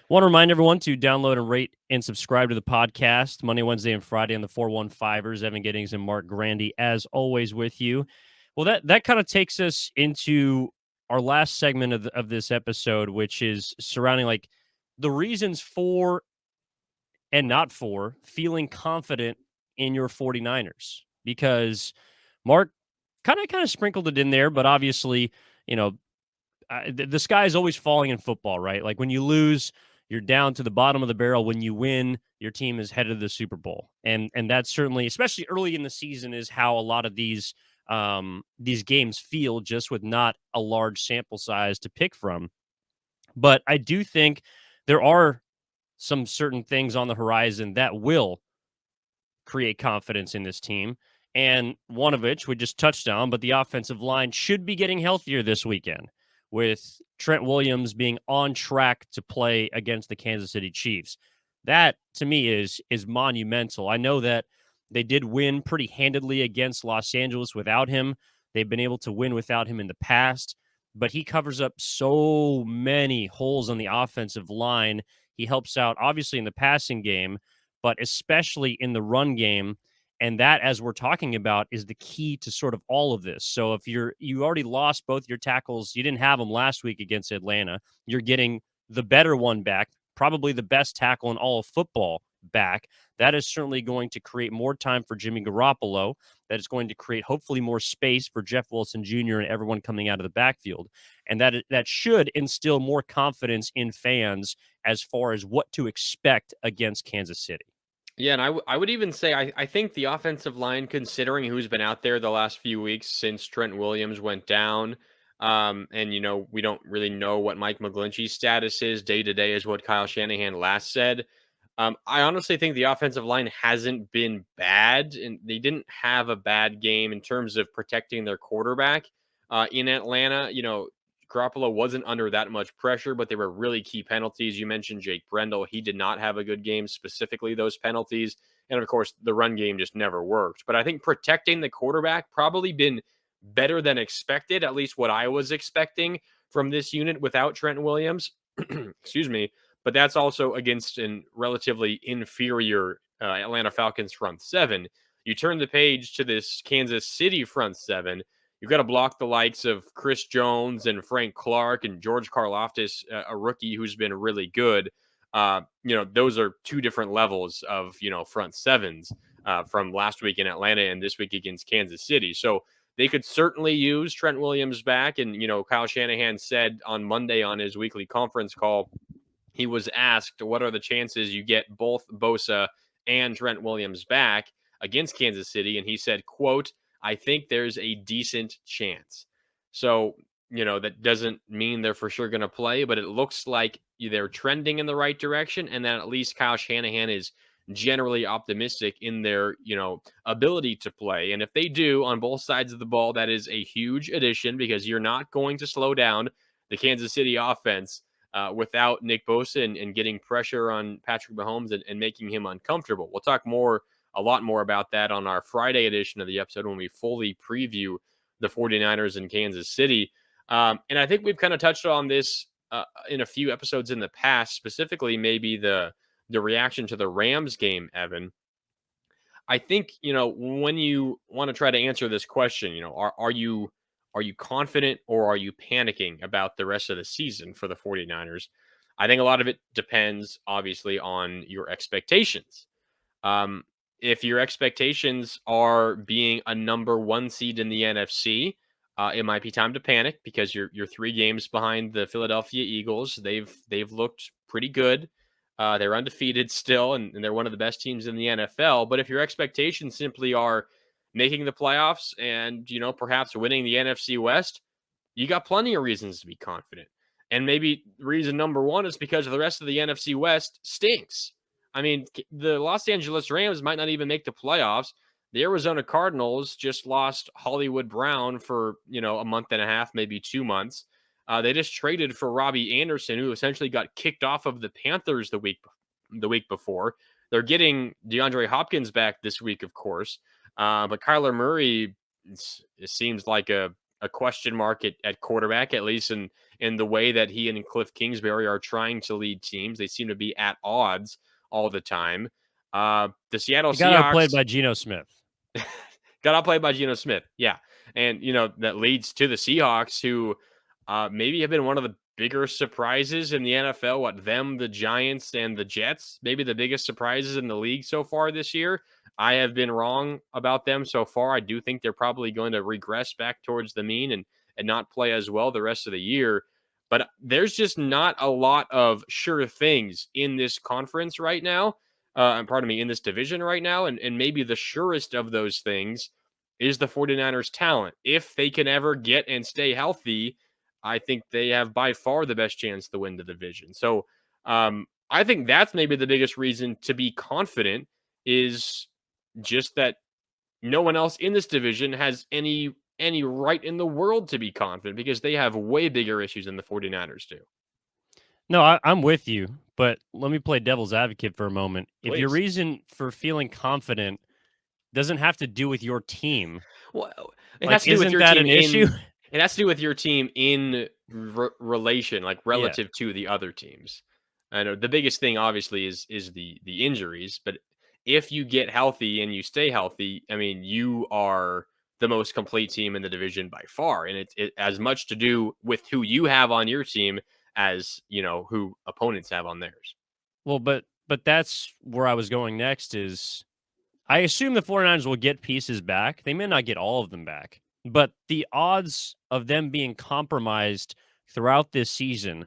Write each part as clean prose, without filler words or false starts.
Want to remind everyone to download and rate and subscribe to the podcast Monday, Wednesday, and Friday on the 415ers. Evan Giddings and Marc Grandy, as always, with you. Well, that kind of takes us into our last segment of this episode, which is surrounding like the reasons for and not for feeling confident in your 49ers. Because Marc kind of sprinkled it in there, but obviously, you know, the sky is always falling in football, right? Like when you lose, you're down to the bottom of the barrel. When you win, your team is headed to the Super Bowl, and that's certainly, especially early in the season, is how a lot of these games feel, just with not a large sample size to pick from. But I do think there are some certain things on the horizon that will create confidence in this team. And one of which we just touched on, but the offensive line should be getting healthier this weekend with Trent Williams being on track to play against the Kansas City Chiefs. That to me is monumental. I know that they did win pretty handedly against Los Angeles without him. They've been able to win without him in the past, but he covers up so many holes on the offensive line. He helps out obviously in the passing game, but especially in the run game. And that, as we're talking about, is the key to sort of all of this. So if you already lost both your tackles, you didn't have them last week against Atlanta. You're getting the better one back, probably the best tackle in all of football back. That is certainly going to create more time for Jimmy Garoppolo. That is going to create hopefully more space for Jeff Wilson Jr. and everyone coming out of the backfield. And that should instill more confidence in fans as far as what to expect against Kansas City. Yeah, and I would even say I think the offensive line, considering who's been out there the last few weeks since Trent Williams went down, and we don't really know what Mike McGlinchey's status is day to day, is what Kyle Shanahan last said. I honestly think the offensive line hasn't been bad, and they didn't have a bad game in terms of protecting their quarterback in Atlanta. Garoppolo wasn't under that much pressure, but they were really key penalties. You mentioned Jake Brendel. He did not have a good game, specifically those penalties. And of course, the run game just never worked. But I think protecting the quarterback probably been better than expected, at least what I was expecting from this unit without Trent Williams. Excuse me. But that's also against a relatively inferior Atlanta Falcons front seven. You turn the page to this Kansas City front seven. You've got to block the likes of Chris Jones and Frank Clark and George Karlaftis, a rookie who's been really good. Those are two different levels of, front sevens from last week in Atlanta and this week against Kansas City. So they could certainly use Trent Williams back. And, Kyle Shanahan said on Monday on his weekly conference call, he was asked, what are the chances you get both Bosa and Trent Williams back against Kansas City? And he said, quote, I think there's a decent chance. So, that doesn't mean they're for sure going to play, but it looks like they're trending in the right direction. And then at least Kyle Shanahan is generally optimistic in their, ability to play. And if they do on both sides of the ball, that is a huge addition because you're not going to slow down the Kansas City offense without Nick Bosa and getting pressure on Patrick Mahomes and making him uncomfortable. We'll talk a lot more about that on our Friday edition of the episode when we fully preview the 49ers in Kansas City. And I think we've kind of touched on this in a few episodes in the past, specifically maybe the reaction to the Rams game, Evan. I think, when you want to try to answer this question, are you confident or are you panicking about the rest of the season for the 49ers? I think a lot of it depends, obviously, on your expectations. Um, if your expectations are being a number one seed in the NFC, it might be time to panic because you're 3 games behind the Philadelphia Eagles. They've looked pretty good. They're undefeated still, and they're one of the best teams in the NFL. But if your expectations simply are making the playoffs and perhaps winning the NFC West, you got plenty of reasons to be confident. And maybe reason number one is because the rest of the NFC West stinks. I mean, the Los Angeles Rams might not even make the playoffs. The Arizona Cardinals just lost Hollywood Brown for, a month and a half, maybe 2 months. They just traded for Robbie Anderson, who essentially got kicked off of the Panthers the week before. They're getting DeAndre Hopkins back this week, of course. But Kyler Murray, it seems like a a question mark at quarterback, at least in the way that he and Cliff Kingsbury are trying to lead teams. They seem to be at odds all the time. The Seattle He got outplayed Seahawks by Geno Smith. got outplayed by Geno Smith. Yeah. And, that leads to the Seahawks, who maybe have been one of the bigger surprises in the NFL. The Giants, and the Jets, maybe the biggest surprises in the league so far this year. I have been wrong about them so far. I do think they're probably going to regress back towards the mean and not play as well the rest of the year. But there's just not a lot of sure things in this conference right now. And pardon me, in this division right now. And maybe the surest of those things is the 49ers talent. If they can ever get and stay healthy, I think they have by far the best chance to win the division. So I think that's maybe the biggest reason to be confident, is just that no one else in this division has any right in the world to be confident, because they have way bigger issues than the 49ers do. No, I'm with you, but let me play devil's advocate for a moment. If your Please. reason for feeling confident doesn't have to do with your team, Well, it has like, to do with isn't your that team an issue? in it has to do with your team in relation, like Yeah. relative to the other teams. I know the biggest thing obviously is the injuries, but if you get healthy and you stay healthy, I mean, you are the most complete team in the division by far, and it as much to do with who you have on your team as, who opponents have on theirs. Well, but that's where I was going next is I assume the 49ers will get pieces back. They may not get all of them back, but the odds of them being compromised throughout this season,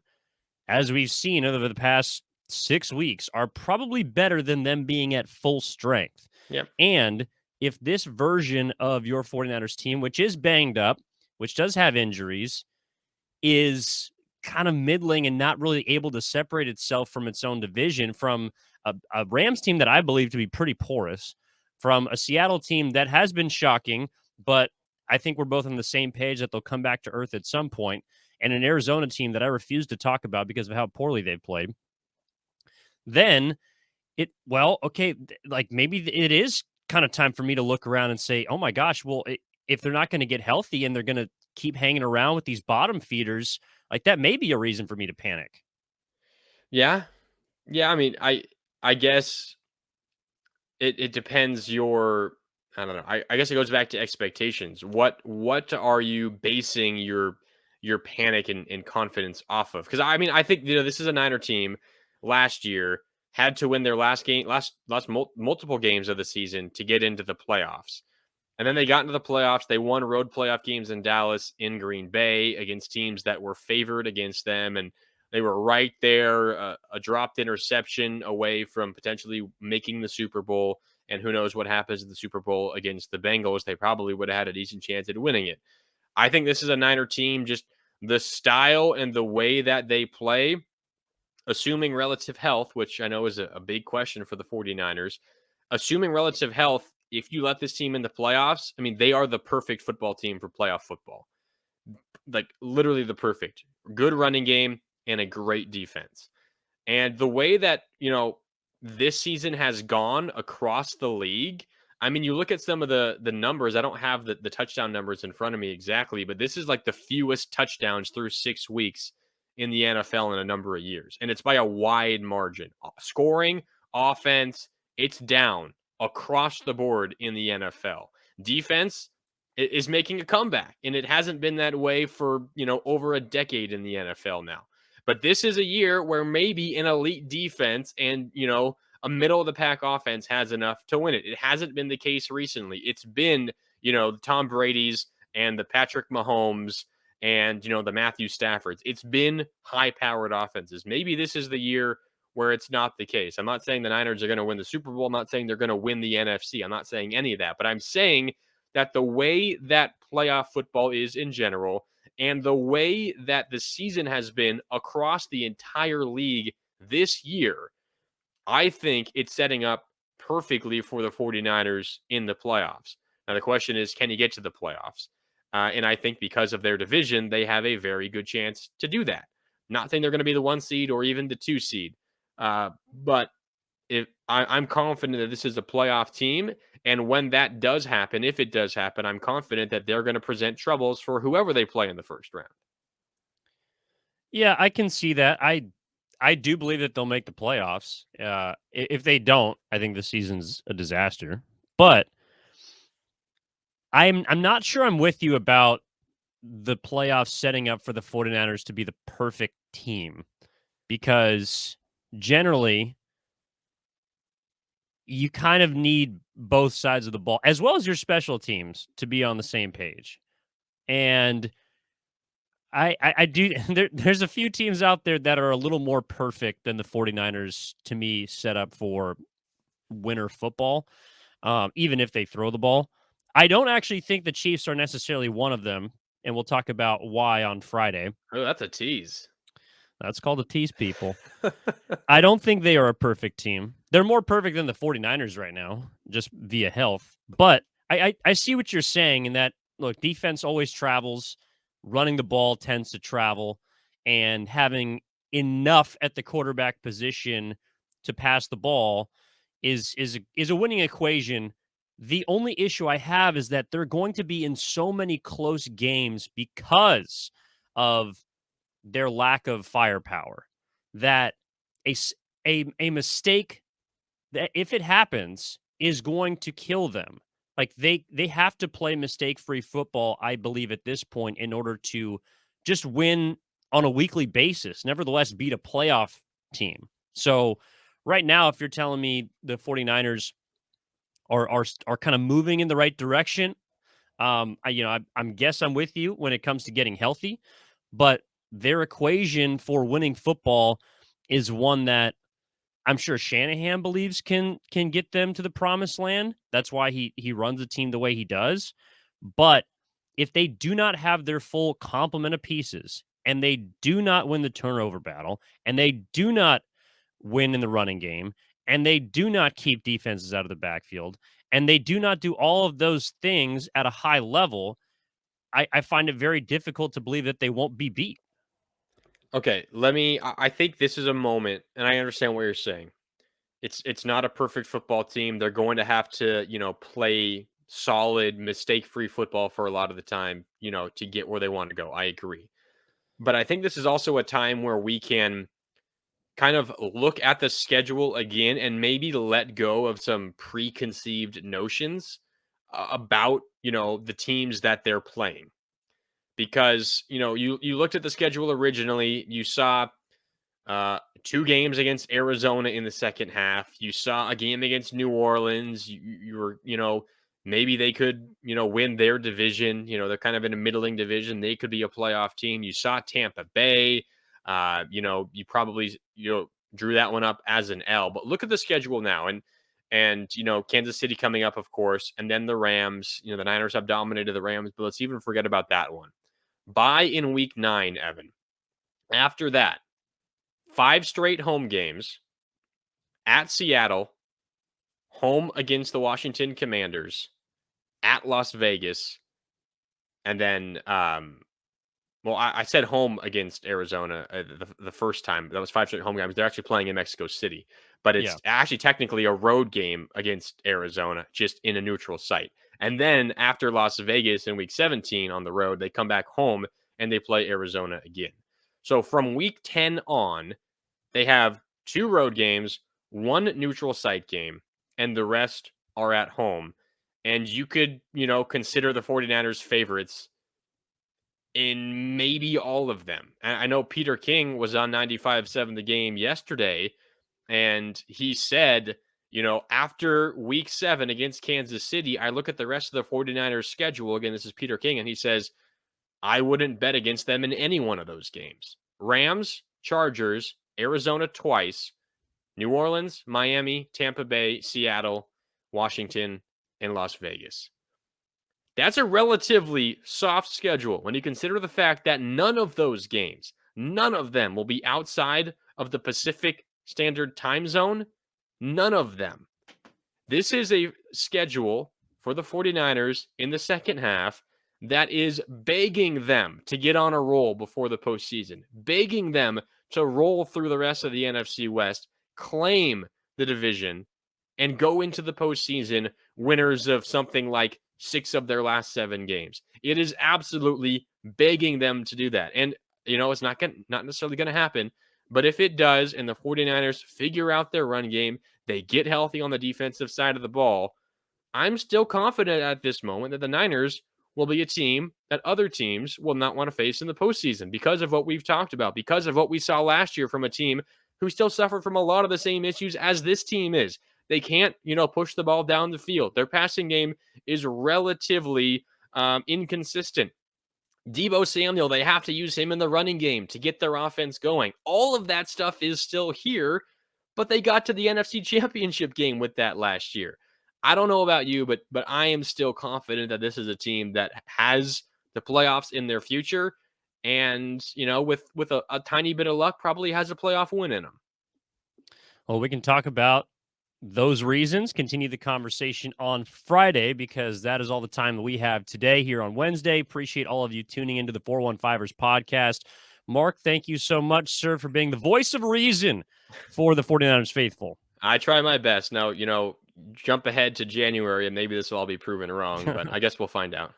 as we've seen over the past 6 weeks, are probably better than them being at full strength. Yep. And if this version of your 49ers team, which is banged up, which does have injuries, is kind of middling and not really able to separate itself from its own division, from a Rams team that I believe to be pretty porous, from a Seattle team that has been shocking, but I think we're both on the same page that they'll come back to earth at some point, and an Arizona team that I refuse to talk about because of how poorly they've played. Then okay, like, maybe it is kind of time for me to look around and say, oh my gosh, well, if they're not going to get healthy and they're going to keep hanging around with these bottom feeders, like, that may be a reason for me to panic. Yeah. Yeah, I mean, I guess it depends your I don't know. I guess it goes back to expectations. What are you basing your panic and confidence off of? Because I mean, I think this is a Niner team last year had to win their multiple games of the season to get into the playoffs. And then they got into the playoffs. They won road playoff games in Dallas, in Green Bay, against teams that were favored against them. And they were right there, a dropped interception away from potentially making the Super Bowl. And who knows what happens in the Super Bowl against the Bengals. They probably would have had a decent chance at winning it. I think this is a Niner team, just the style and the way that they play, assuming relative health, which I know is a big question for the 49ers. Assuming relative health, if you let this team in the playoffs, I mean, they are the perfect football team for playoff football. Like, literally the perfect. Good running game and a great defense. And the way that, this season has gone across the league, I mean, you look at some of the numbers. I don't have the touchdown numbers in front of me exactly, but this is like the fewest touchdowns through 6 weeks in the NFL in a number of years. And it's by a wide margin. Scoring, offense, it's down across the board in the NFL. Defense is making a comeback, and it hasn't been that way for, over a decade in the NFL now. But this is a year where maybe an elite defense and, a middle of the pack offense has enough to win it. It hasn't been the case recently. It's been, the Tom Brady's and the Patrick Mahomes and, the Matthew Staffords. It's been high powered offenses. Maybe this is the year where it's not the case. I'm not saying the Niners are going to win the Super Bowl. I'm not saying they're going to win the NFC. I'm not saying any of that, but I'm saying that the way that playoff football is in general, and the way that the season has been across the entire league this year, I think it's setting up perfectly for the 49ers in the playoffs. Now, the question is, can you get to the playoffs? And I think because of their division, they have a very good chance to do that. Not saying they're going to be the 1 seed or even the 2 seed, but if I'm confident that this is a playoff team, And when that does happen, if it does happen, I'm confident that they're going to present troubles for whoever they play in the first round. Yeah, I can see that. I do believe that they'll make the playoffs. If they don't, I think the season's a disaster. But I'm not sure I'm with you about the playoffs setting up for the 49ers to be the perfect team because generally you kind of need both sides of the ball as well as your special teams to be on the same page. And I do there's a few teams out there that are a little more perfect than the 49ers to me set up for winter football, even if they throw the ball. I don't actually think the Chiefs are necessarily one of them, and we'll talk about why on Friday. Oh, that's a tease. That's called a tease, people. I don't think they are a perfect team. They're more perfect than the 49ers right now, just via health. But I see what you're saying in that, look, defense always travels, running the ball tends to travel, and having enough at the quarterback position to pass the ball is a winning equation. The only issue I have is that they're going to be in so many close games because of their lack of firepower that a a mistake that if it happens is going to kill them. Like they have to play mistake-free football, I believe at this point in order to just win on a weekly basis, nevertheless beat a playoff team. So right now if you're telling me the 49ers are kind of moving in the right direction, I'm guess I'm with you when it comes to getting healthy, but their equation for winning football is one that I'm sure Shanahan believes can get them to the promised land. That's why he runs the team the way he does. But if they do not have their full complement of pieces and they do not win the turnover battle and they do not win in the running game and they do not keep defenses out of the backfield and they do not do all of those things at a high level, I find it very difficult to believe that they won't be beat. Okay, I think this is a moment, and I understand what you're saying. It's not a perfect football team. They're going to have to, play solid, mistake-free football for a lot of the time, to get where they want to go. I agree. But I think this is also a time where we can kind of look at the schedule again and maybe let go of some preconceived notions about, the teams that they're playing. Because, you looked at the schedule originally, you saw 2 games against Arizona in the second half. You saw a game against New Orleans. You were, maybe they could, win their division. They're kind of in a middling division. They could be a playoff team. You saw Tampa Bay. You probably, drew that one up as an L. But look at the schedule now, and Kansas City coming up, of course, and then the Rams. The Niners have dominated the Rams, but let's even forget about that one. Bye in week 9, Evan. After that, 5 straight home games at Seattle, home against the Washington Commanders, at Las Vegas, and then, well, I said home against Arizona the first time. That was 5 straight home games. They're actually playing in Mexico City, but Yeah. it's actually technically a road game against Arizona, just in a neutral site. And then after Las Vegas in week 17 on the road, they come back home and they play Arizona again. So from week 10 on, they have 2 road games, 1 neutral site game, and the rest are at home. And you could, consider the 49ers favorites in maybe all of them. And I know Peter King was on 95.7 The Game yesterday, and he said, after week 7 against Kansas City, I look at the rest of the 49ers schedule. Again, this is Peter King, and he says, I wouldn't bet against them in any one of those games. Rams, Chargers, Arizona twice, New Orleans, Miami, Tampa Bay, Seattle, Washington, and Las Vegas. That's a relatively soft schedule when you consider the fact that none of those games, none of them will be outside of the Pacific Standard Time Zone. None of them. This is a schedule for the 49ers in the second half that is begging them to get on a roll before the postseason, begging them to roll through the rest of the NFC West, claim the division, and go into the postseason winners of something like 6 of their last 7 games. It is absolutely begging them to do that. And it's not necessarily going to happen, but if it does and the 49ers figure out their run game, they get healthy on the defensive side of the ball, I'm still confident at this moment that the Niners will be a team that other teams will not want to face in the postseason because of what we've talked about, because of what we saw last year from a team who still suffered from a lot of the same issues as this team is. They can't, push the ball down the field. Their passing game is relatively inconsistent. Deebo Samuel, they have to use him in the running game to get their offense going. All of that stuff is still here, but they got to the NFC Championship game with that last year. I don't know about you, but I am still confident that this is a team that has the playoffs in their future, and with a tiny bit of luck, probably has a playoff win in them. Well, we can talk about those reasons, continue the conversation on Friday, because that is all the time that we have today here on Wednesday. Appreciate all of you tuning into the 415ers podcast. Marc, thank you so much, sir, for being the voice of reason for the 49ers faithful. I try my best. Now, jump ahead to January and maybe this will all be proven wrong, but I guess we'll find out.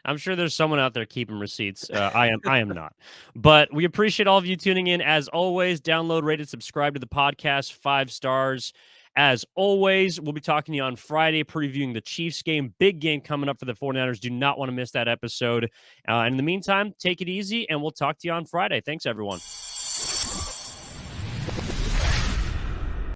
I'm sure there's someone out there keeping receipts. I am not. But we appreciate all of you tuning in. As always, download, rate, and subscribe to the podcast. 5 stars. As always, we'll be talking to you on Friday, previewing the Chiefs game. Big game coming up for the 49ers. Do not want to miss that episode. And in the meantime, take it easy, and we'll talk to you on Friday. Thanks, everyone.